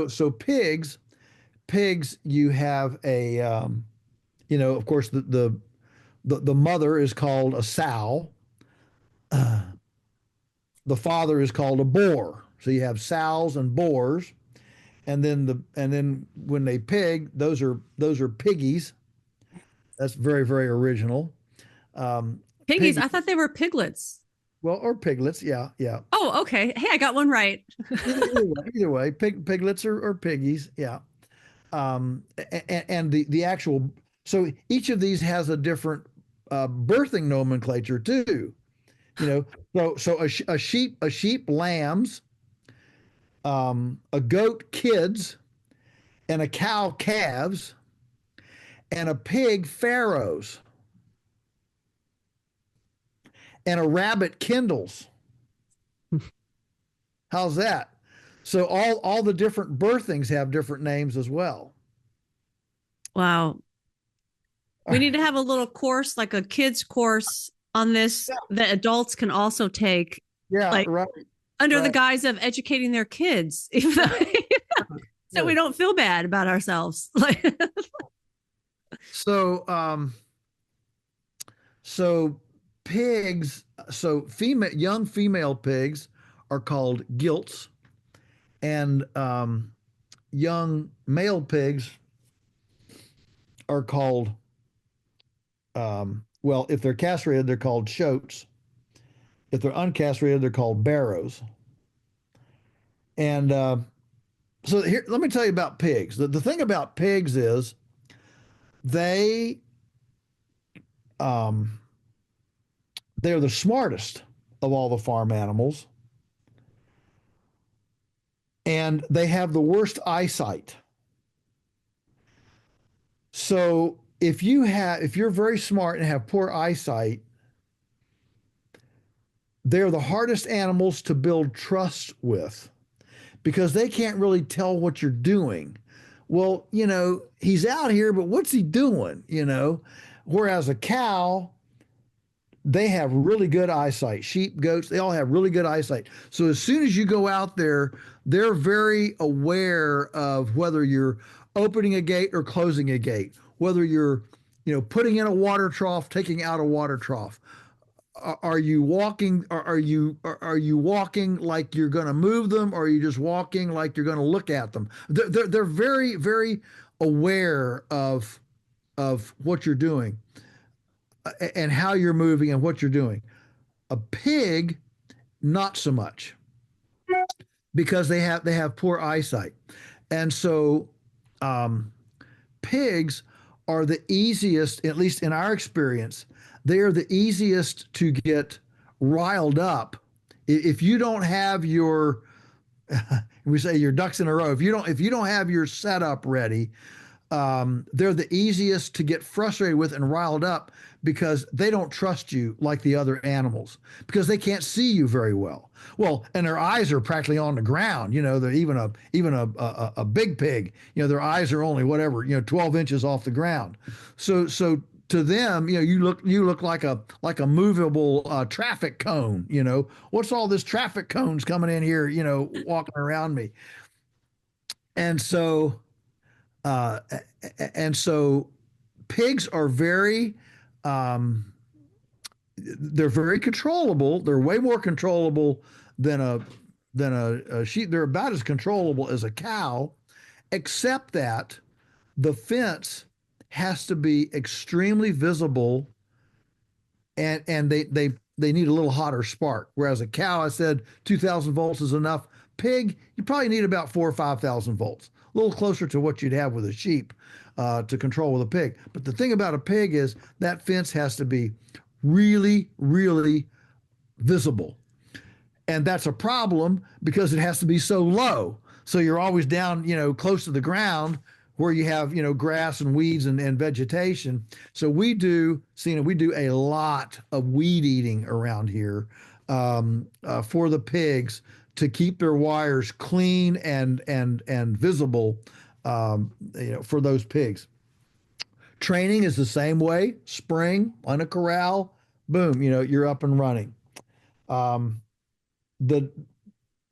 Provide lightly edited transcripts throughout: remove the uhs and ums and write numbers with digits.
So pigs, you have a, of course, the mother is called a sow. The father is called a boar. So you have sows and boars, and then when they pig, those are piggies. That's very, very original. Piggies. Pig, I thought they were piglets. well, or piglets, yeah, yeah. Oh, okay. Hey, I got one right. Either way, piglets or piggies, yeah. And the actual, so each of these has a different birthing nomenclature too. You know, so a sheep lambs, a goat kids, and a cow calves, and a pig farrows, and a rabbit kindles. How's that? So all the different birthings have different names as well. Wow. We need to have a little course, like a kids course on this that adults can also take, Yeah, like right, under the right. guise of educating their kids, so we Good. don't feel bad about ourselves. Like, So so pigs, so young female pigs are called gilts, and young male pigs are called, well, if they're castrated, they're called shoats. If they're uncastrated, they're called barrows. And so here, let me tell you about pigs. The thing about pigs is they um, they're the smartest of all the farm animals, and they have the worst eyesight. So if you're very smart and have poor eyesight, they're the hardest animals to build trust with because they can't really tell what you're doing. Well, he's out here, but what's he doing? Whereas a cow, they have really good eyesight. Sheep, goats, they all have really good eyesight. So as soon as you go out there, they're very aware of whether you're opening a gate or closing a gate, whether you're, putting in a water trough, taking out a water trough. Are you walking? Are you walking like you're going to move them, or are you just walking like you're going to look at them? They're very, very aware of what you're doing and how you're moving and what you're doing. A pig, not so much, because they have poor eyesight, and so um, pigs are the easiest, at least in our experience, they are the easiest to get riled up. If you don't have your, we say your ducks in a row. If you don't have your setup ready, they're the easiest to get frustrated with and riled up because they don't trust you like the other animals because they can't see you very well. Well, and their eyes are practically on the ground. They're even a big pig. Their eyes are only whatever 12 inches off the ground. So to them, you look like a movable traffic cone. What's all this traffic cones coming in here? Walking around me, and so uh, and so pigs are um, they're very controllable. They're way more controllable than a sheep. They're about as controllable as a cow, except that the fence has to be extremely visible, and they need a little hotter spark. Whereas a cow, I said 2,000 volts is enough. Pig, you probably need about 4 or 5,000 volts, a little closer to what you'd have with a sheep to control with a pig. But the thing about a pig is that fence has to be really, really visible. And that's a problem because it has to be so low. So you're always down, close to the ground where you have, grass and weeds and vegetation. So we do a lot of weed eating around here for the pigs to keep their wires clean and visible, for those pigs. Training is the same way. Spring on a corral, boom, you're up and running. Um, the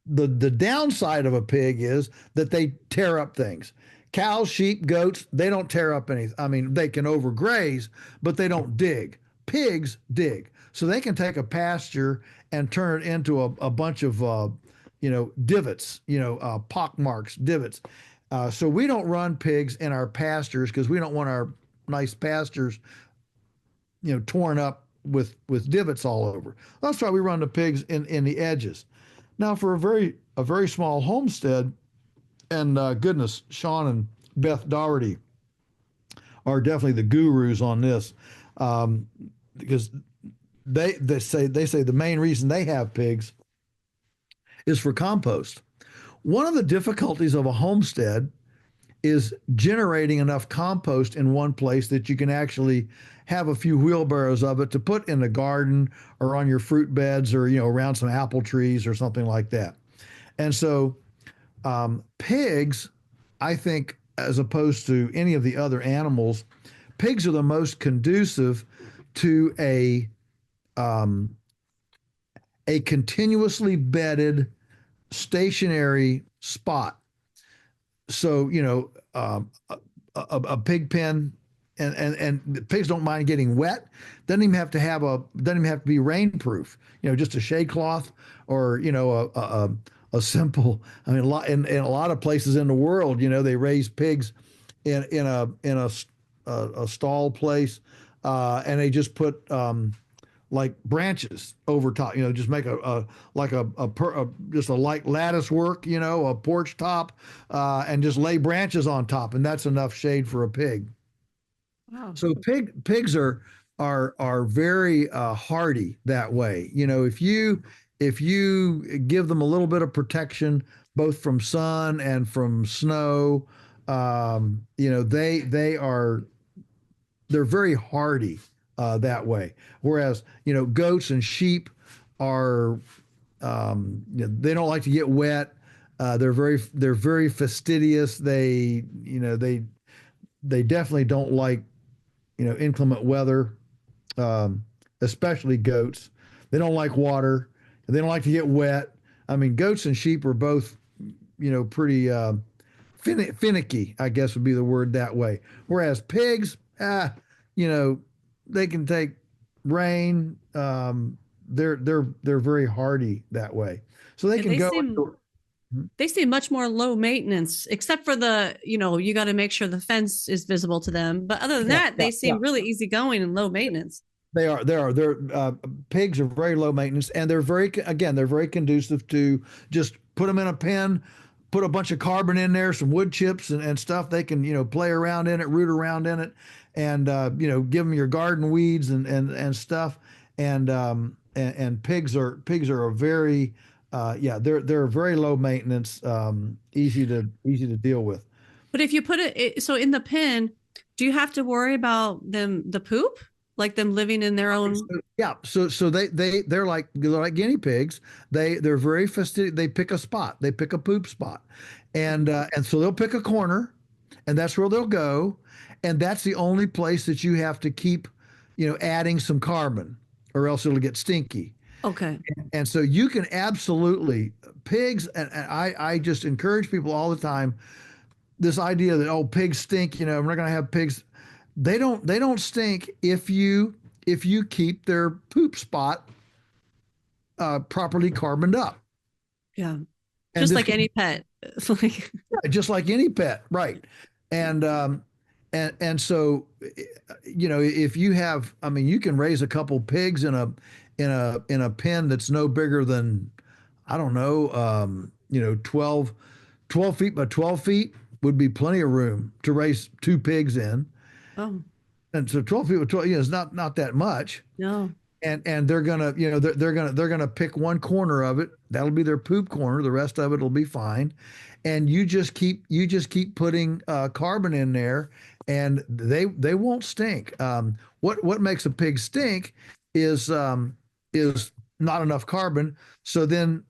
the downside of a pig is that they tear up things. Cows, sheep, goats, they don't tear up anything. I mean, they can overgraze, but they don't dig. Pigs dig. So they can take a pasture and turn it into a bunch of, divots, pock marks, divots. So we don't run pigs in our pastures because we don't want our nice pastures, torn up with divots all over. That's why we run the pigs in the edges. Now, for a very small homestead, and goodness, Sean and Beth Doherty are definitely the gurus on this, because they say the main reason they have pigs is for compost. One of the difficulties of a homestead is generating enough compost in one place that you can actually have a few wheelbarrows of it to put in the garden or on your fruit beds or around some apple trees or something like that. And so pigs, I think, as opposed to any of the other animals, pigs are the most conducive to a continuously bedded stationary spot. So a pig pen, and pigs don't mind getting wet. Doesn't even have to be rainproof. Just a shade cloth, or a simple. I mean, in a lot of places in the world, they raise pigs in a stall place, and they just put like branches over top. Just make just a light lattice work. A porch top, and just lay branches on top, and that's enough shade for a pig. Wow. So pigs are very hardy that way. If you give them a little bit of protection, both from sun and from snow, they're very hardy that way. Whereas goats and sheep are, they don't like to get wet. They're very fastidious. They definitely don't like inclement weather, especially goats. They don't like water. They don't like to get wet. I mean, goats and sheep are both, pretty finicky, I guess would be the word that way. Whereas pigs, they can take rain. They're very hardy that way. So they Yeah, can they go. seem they seem much more low maintenance, except for you got to make sure the fence is visible to them. But other than Yeah, that, yeah, they yeah. seem really easygoing and low maintenance. They're pigs are very low maintenance, and they're very conducive to just put them in a pen, put a bunch of carbon in there, some wood chips and stuff. They can play around in it, root around in it, and give them your garden weeds and stuff. And pigs are a very they're very low maintenance, easy to deal with. But if you put so in the pen, do you have to worry about the poop, like them living in their own? Yeah, so they're like guinea pigs. They're very fastidious. They pick a spot. They pick a poop spot, and so they'll pick a corner, and that's where they'll go, and that's the only place that you have to keep, adding some carbon, or else it'll get stinky. Okay. And so you can absolutely pigs, and I just encourage people all the time. This idea that, oh, pigs stink, we're not going to have pigs. They don't stink if you keep their poop spot properly carboned up. Yeah. And Just this like any pet. It's like, just like any pet, right? And so if you have, I mean, you can raise a couple pigs in a pen that's no bigger than, I don't know, 12 feet by 12 feet would be plenty of room to raise two pigs in. oh, And so 12 feet with 12, is not that much. no. And they're gonna, they're gonna pick one corner of it. That'll be their poop corner. The rest of it will be fine. And you just keep putting carbon in there, and they won't stink. What makes a pig stink is not enough carbon. So then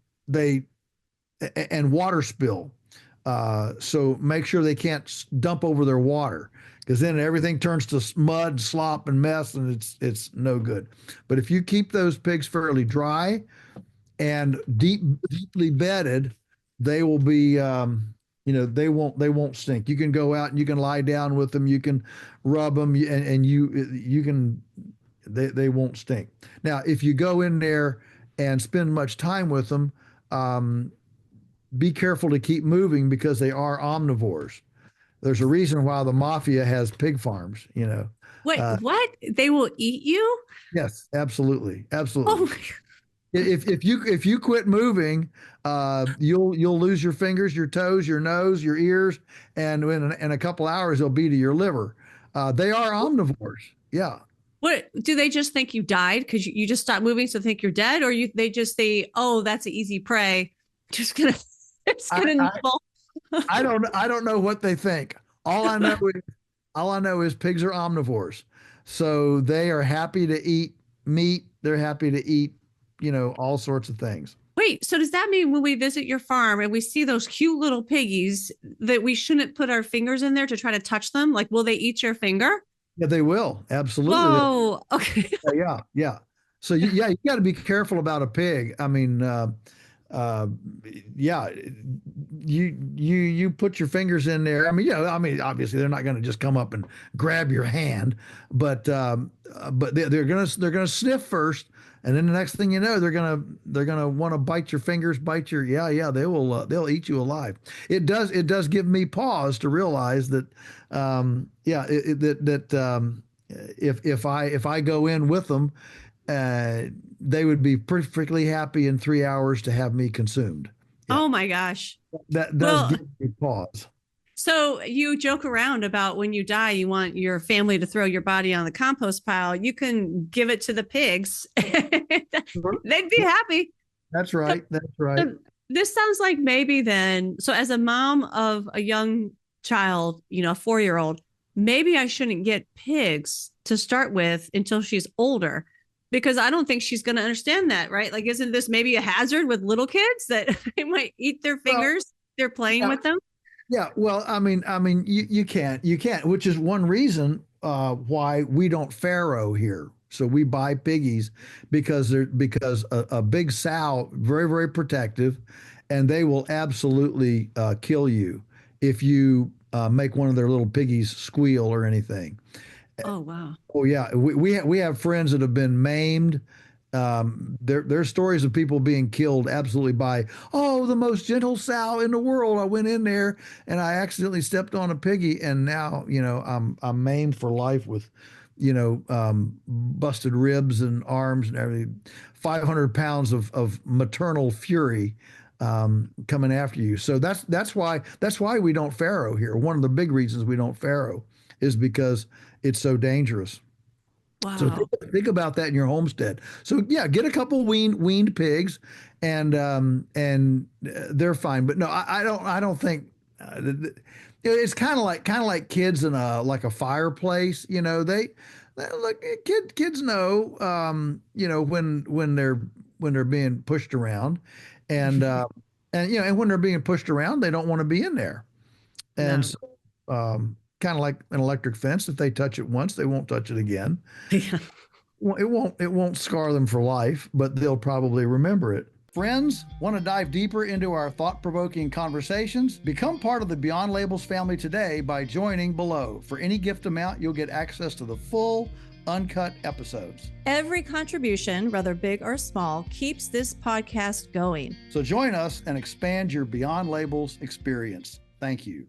and water spill. So make sure they can't dump over their water, because then everything turns to mud, slop, and mess, and it's no good. But if you keep those pigs fairly dry, and deeply bedded, they will be, they won't stink. You can go out and you can lie down with them, you can rub them, and you can, they won't stink. Now, if you go in there and spend much time with them, um, be careful to keep moving because they are omnivores. There's a reason why the mafia has pig farms, you know. Wait, Uh, what? They will eat you? yes, absolutely, Oh absolutely. my, If you quit moving, you'll lose your fingers, your toes, your nose, your ears, and in a couple hours they'll be to your liver. They are omnivores. Yeah, what do they just think you died because you just stopped moving, so they think you're dead, or they just say, "Oh, that's an easy prey, just gonna it's I, gonna I nibble." I don't know what they think. All I know is pigs are omnivores, so they are happy to eat meat. They're happy to eat, all sorts of things. Wait, so does that mean when we visit your farm and we see those cute little piggies that we shouldn't put our fingers in there to try to touch them? Like, will they eat your finger? Yeah, they will. Absolutely. Whoa. Okay. Yeah, yeah. So you got to be careful about a pig. I mean, uh, yeah, you put your fingers in there. I mean, I mean, obviously they're not going to just come up and grab your hand, but they're gonna sniff first, and then the next thing you know, they're gonna want to bite your fingers, bite your yeah, they will they'll eat you alive. It does give me pause to realize that yeah it, that if I go in with them, uh, they would be perfectly happy in 3 hours to have me consumed. Yeah, Oh my gosh. that does Well, give me pause. so you joke around about when you die, you want your family to throw your body on the compost pile. You can give it to the pigs. They'd be happy. That's So, right. That's right. so this sounds like maybe then, so as a mom of a young child, a 4 year old, maybe I shouldn't get pigs to start with until she's older because I don't think she's going to understand that, right? Like, isn't this maybe a hazard with little kids that they might eat their Well, fingers? They're playing yeah, with them. yeah. Well, I mean, you can't, which is one reason why we don't farrow here. So we buy piggies because a big sow very very protective, and they will absolutely kill you if you make one of their little piggies squeal or anything. Oh, wow. Oh yeah, we have friends that have been maimed. There's stories of people being killed absolutely by, oh, the most gentle sow in the world. I went in there and I accidentally stepped on a piggy, and now I'm maimed for life with, busted ribs and arms and everything. 500 pounds of maternal fury coming after you. So that's why we don't farrow here. One of the big reasons we don't farrow is because it's so dangerous. So Wow. think about that in your homestead. So yeah, get a couple weaned pigs, and they're fine. But no, I don't think it's kind of like kids in a fireplace. They look, kids know when they're being pushed around, and and when they're being pushed around, they don't want to be in there. And No. so, kind of like an electric fence, if they touch it once, they won't touch it again. Yeah. Well, it won't scar them for life, but they'll probably remember it. Friends, want to dive deeper into our thought-provoking conversations? Become part of the Beyond Labels family today by joining below. For any gift amount, you'll get access to the full, uncut episodes. Every contribution, whether big or small, keeps this podcast going. So join us and expand your Beyond Labels experience. Thank you.